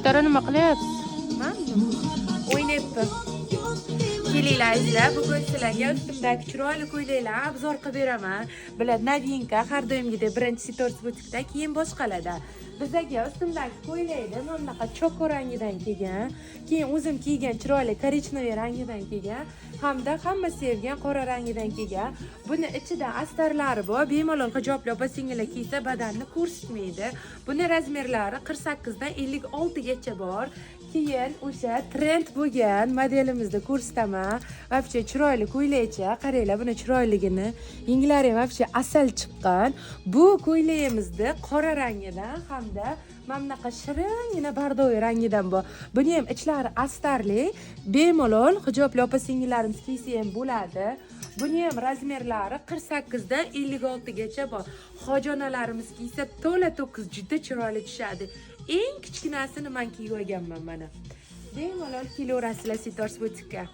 Sitara nima qilyapsiz? O'ynayapman. Kelinglar, bugun sizlarga ustimdagi chiroyli ko'ylaklar obzor qilib beraman. Bular Nadinka har doimgidek birinchi Sitors butikda, keyin boshqalarda. Bizga ustimdagi ko'ylakda mana bunaqa choko rangidan kelgan, keyin o'zim kiygan chiroyli korechnoy rangidan kelgan, hamda hamma sevgan qora rangidan kelgan. Buni ichida astarlari bor, bemalol hijobli opa-singillar kiysa badanni ko'rsatmaydi. Buni razmerlari 48 dan 56 gacha bor. Keyin o'sha trend bo'lgan modelimizda ko'rsataman. Vobshe chiroyli ko'ylakcha, qaranglar buni chiroyligini. Yenglari ham vobshe asal chiqqan. Bu ko'ylagimizda qora rangidan hamda mana bunaqa shiringina bardoviy rangidan bor. Buni ham ichlari astarli, bemalol hijobli opa-singillarimiz kiysa ham bo'ladi. Buni ham razmerlari 48 dan 56 gacha bor. Xojonalarimiz kiysa to'la to'kis juda chiroyli tushadi. Eng kichkinasini men kiyib olganman mana. Bemalol kelaverasizlar Sitors butikka.